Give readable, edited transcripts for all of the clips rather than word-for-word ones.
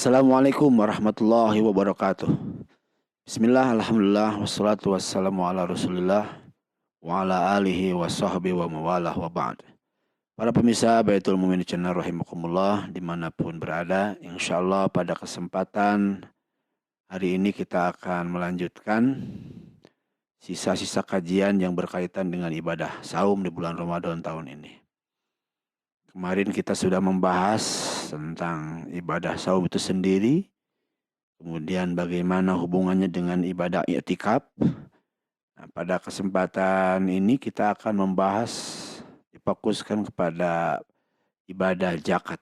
Assalamualaikum warahmatullahi wabarakatuh. Bismillah, alhamdulillah, wassalatu wassalamu ala rasulillah wa ala alihi wa sahbihi wa mawalah wa ba'd. Para pemirsa Baitul Mu'minin Channel rahimakumullah dimanapun berada, insyaallah pada kesempatan hari ini kita akan melanjutkan sisa-sisa kajian yang berkaitan dengan ibadah saum di bulan Ramadan tahun ini. Kemarin kita sudah membahas tentang ibadah saum itu sendiri, kemudian bagaimana hubungannya dengan ibadah i'tikaf. Nah, pada kesempatan ini kita akan membahas, difokuskan kepada ibadah zakat.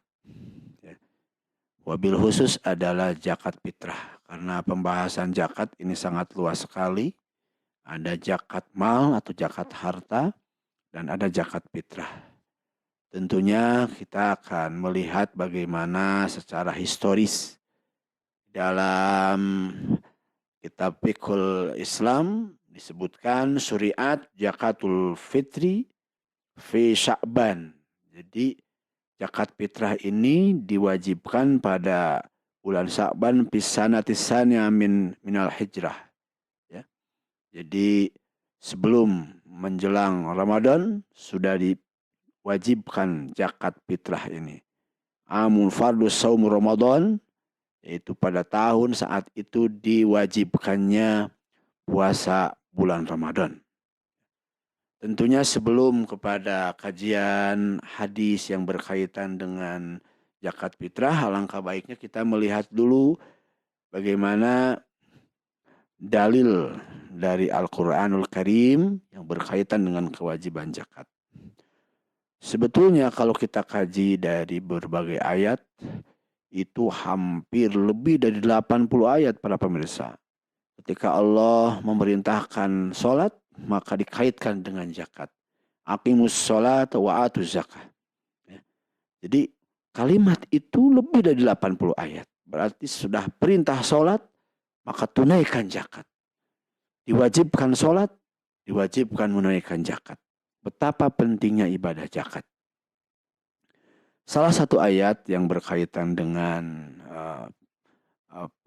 Wabil khusus adalah zakat fitrah. Karena pembahasan zakat ini sangat luas sekali. Ada zakat mal atau zakat harta, dan ada zakat fitrah. Tentunya kita akan melihat bagaimana secara historis dalam kitab Fiqhul Islam disebutkan syariat zakatul fitri fi Sya'ban. Jadi zakat fitrah ini diwajibkan pada bulan Sya'ban fi sanati tsaniyah minal hijrah. Ya. Jadi sebelum menjelang Ramadan sudah diwajibkan zakat fitrah ini. Amul fardhu shaum Ramadan, yaitu pada tahun saat itu diwajibkannya puasa bulan Ramadan. Tentunya sebelum kepada kajian hadis yang berkaitan dengan zakat fitrah, alangkah baiknya kita melihat dulu bagaimana dalil dari Al-Quranul Karim yang berkaitan dengan kewajiban zakat. Sebetulnya kalau kita kaji dari berbagai ayat, itu hampir lebih dari 80 ayat para pemirsa. Ketika Allah memerintahkan sholat, maka dikaitkan dengan zakat. Aqimus sholat wa atuz zakat. Jadi kalimat itu lebih dari 80 ayat. Berarti sudah perintah sholat, maka tunaikan zakat. Diwajibkan sholat, diwajibkan menunaikan zakat. Betapa pentingnya ibadah zakat. Salah satu ayat yang berkaitan dengan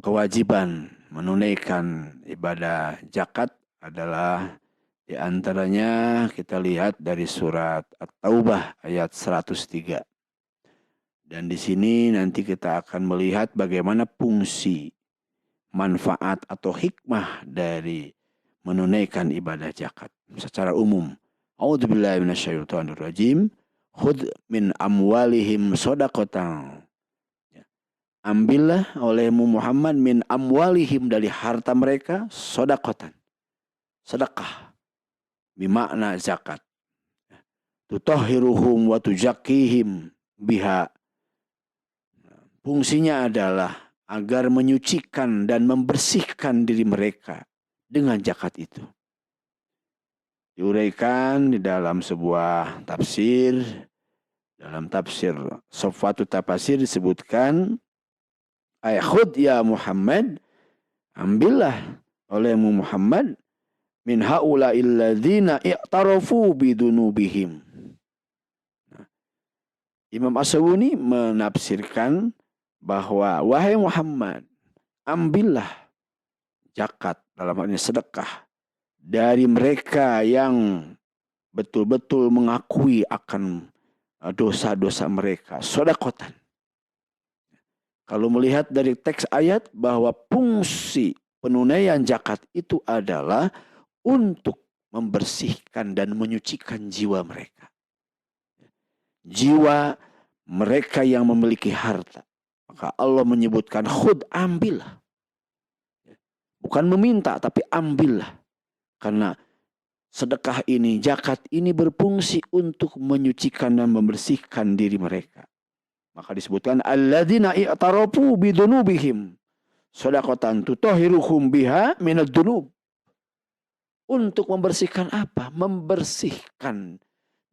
kewajiban menunaikan ibadah zakat adalah di antaranya kita lihat dari surat At-Taubah ayat 103. Dan di sini nanti kita akan melihat bagaimana fungsi, manfaat atau hikmah dari menunaikan ibadah zakat secara umum. A'udzubillahi minasyaitonirrajim. Khudh min amwalihim shadaqatan. Ambillah olehmu Muhammad min amwalihim, dari harta mereka, shadaqatan. Sedekah. Bimakna zakat. Tutahhiruhum wa tuzakkihim biha. Fungsinya adalah agar menyucikan dan membersihkan diri mereka dengan zakat itu. Diuraikan di dalam sebuah tafsir, dalam tafsir Sofwatu Tafasir disebutkan, khudh ya Muhammad, ambillah olehmu Muhammad, min haula'il ladzina i'tarafu bidunubihim. Imam As-Sawuni menafsirkan bahwa wahai Muhammad, ambillah zakat, dalam hal ini sedekah, dari mereka yang betul-betul mengakui akan dosa-dosa mereka. Sodakotan. Kalau melihat dari teks ayat bahwa fungsi penunaian zakat itu adalah untuk membersihkan dan menyucikan jiwa mereka. Jiwa mereka yang memiliki harta. Maka Allah menyebutkan khudh, ambillah. Bukan meminta, tapi ambillah. Karena sedekah ini, zakat ini berfungsi untuk menyucikan dan membersihkan diri mereka. Maka disebutkan alladzina i'tarafu bidunubihim shadaqatan tutahhiruhum biha minad dunub. Untuk membersihkan apa? Membersihkan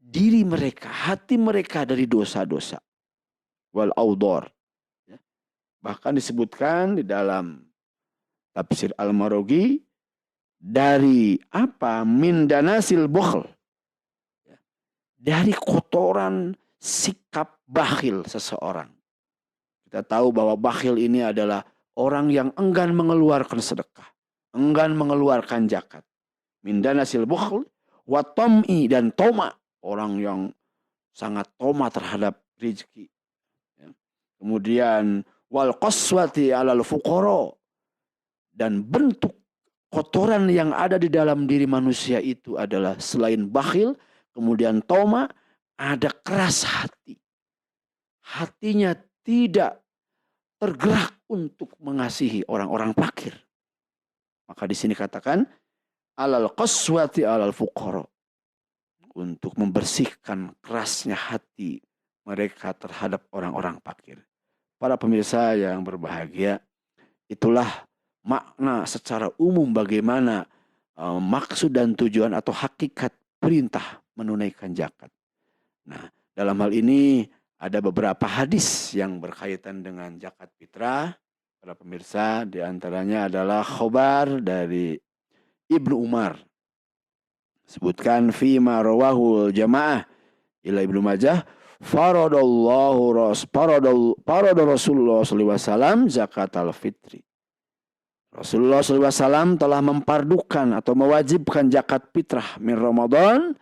diri mereka, hati mereka dari dosa-dosa. Wal audar. Bahkan disebutkan di dalam tafsir Al-Maraghi, dari apa? Min danasil bukhl. Dari kotoran sikap bakhil seseorang. kita tahu bahwa bakhil ini adalah orang yang enggan mengeluarkan sedekah, enggan mengeluarkan zakat. Min danasil bukhl wa tam'i, dan toma, orang yang sangat toma terhadap rezeki. Ya. Kemudian wal qaswati alal fuqara, dan bentuk kotoran yang ada di dalam diri manusia itu adalah selain bakhil, kemudian toma, ada keras hati. Hatinya tidak tergerak untuk mengasihi orang-orang fakir. Maka di sini katakan alal qaswati alal fuqara, untuk membersihkan kerasnya hati mereka terhadap orang-orang fakir. Para pemirsa yang berbahagia, itulah makna secara umum bagaimana maksud dan tujuan atau hakikat perintah menunaikan zakat. Nah, dalam hal ini ada beberapa hadis yang berkaitan dengan zakat fitrah. Para pemirsa, di antaranya adalah khobar dari Ibnu Umar. Sebutkan fima rawahul jamaah ila Ibnu Majah, faradallahu Rasulullah SAW zakat al-fitri. Rasulullah SAW telah mempardukan atau mewajibkan zakat fitrah min Ramadan,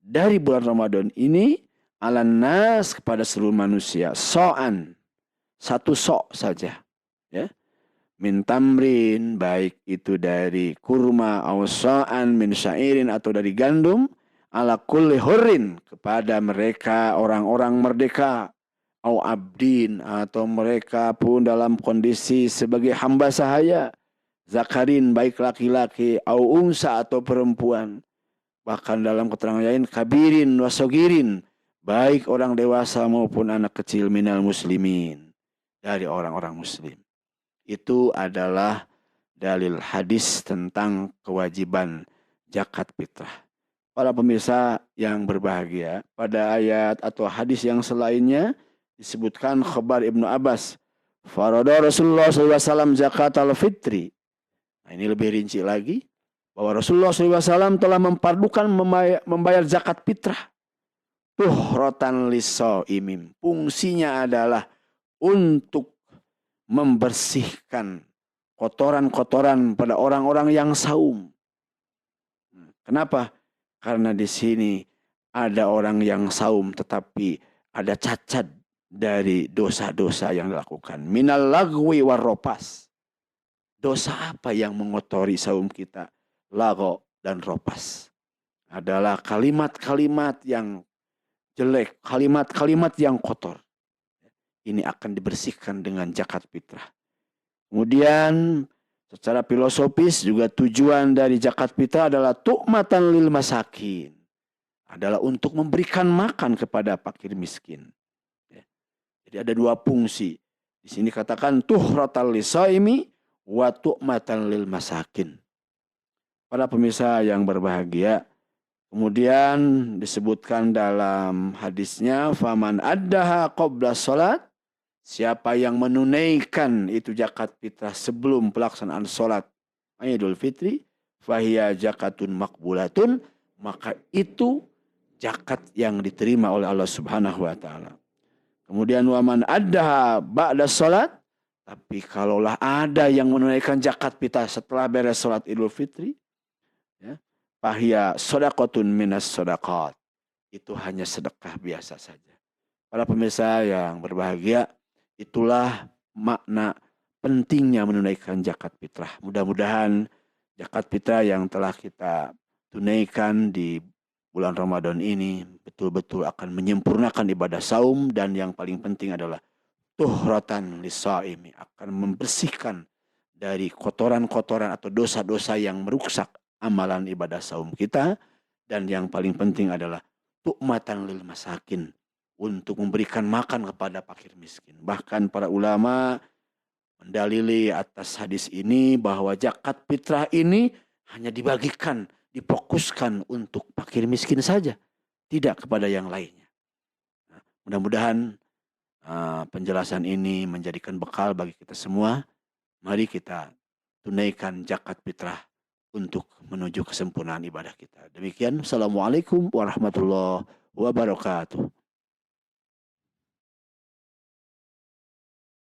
dari bulan Ramadan ini, alan nas, kepada seluruh manusia, so'an, satu sok saja, ya, min tamrin, baik itu dari kurma, au so'an min syairin, atau dari gandum, ala kulli hurrin, kepada mereka orang-orang merdeka, au abdin, atau mereka pun dalam kondisi sebagai hamba sahaya, zakarin, baik laki-laki, au unsa, atau perempuan. Bahkan dalam keterangan lain, kabirin wasogirin, baik orang dewasa maupun anak kecil, minal muslimin, dari orang-orang muslim. Itu adalah dalil hadis tentang kewajiban zakat fitrah. Para pemirsa yang berbahagia, pada ayat atau hadis yang selainnya disebutkan khabar Ibnu Abbas, farada Rasulullah SAW zakat al-fitri. Nah, ini lebih rinci lagi, bahwa Rasulullah SAW telah mempardukan membayar zakat fitrah. Tuhrotan lisoimim, fungsinya adalah untuk membersihkan kotoran-kotoran pada orang-orang yang saum. Kenapa? Karena di sini ada orang yang saum tetapi ada cacat dari dosa-dosa yang dilakukan. Minal lagwi warropas. Dosa apa yang mengotori saum kita? Lago dan ropas. Adalah kalimat-kalimat yang jelek, kalimat-kalimat yang kotor. Ini akan dibersihkan dengan zakat fitrah. Kemudian secara filosofis juga tujuan dari zakat fitrah adalah tu'matan lil masakin. Adalah untuk memberikan makan kepada fakir miskin. Jadi ada dua fungsi. Di sini katakan tuhratal lisaimi wa tu'matan lil masakin. Para pemirsa yang berbahagia, kemudian disebutkan dalam hadisnya, faman addaha qabla salat, siapa yang menunaikan itu zakat fitrah sebelum pelaksanaan salat Idul Fitri, fahiya zakatun makbulatun, maka itu zakat yang diterima oleh Allah Subhanahu wa taala. Kemudian waman addaha ba'da salat, tapi kalaulah ada yang menunaikan zakat fitrah setelah beres salat Idul Fitri, ya, fahiya shadaqatun minas shadaqat, itu hanya sedekah biasa saja. Para pemirsa yang berbahagia, itulah makna pentingnya menunaikan zakat fitrah. Mudah-mudahan zakat fitrah yang telah kita tunaikan di bulan Ramadan ini betul-betul akan menyempurnakan ibadah saum, dan yang paling penting adalah tuhratan lisaimi, akan membersihkan dari kotoran-kotoran atau dosa-dosa yang merusak amalan ibadah saum kita. Dan yang paling penting adalah tu'matan lil masakin, untuk memberikan makan kepada fakir miskin. Bahkan para ulama mendalili atas hadis ini bahwa zakat fitrah ini hanya dibagikan, difokuskan untuk fakir miskin saja, tidak kepada yang lainnya. Nah, mudah-mudahan penjelasan ini menjadikan bekal bagi kita semua. Mari kita tunaikan zakat fitrah untuk menuju kesempurnaan ibadah kita. Demikian, assalamualaikum warahmatullahi wabarakatuh.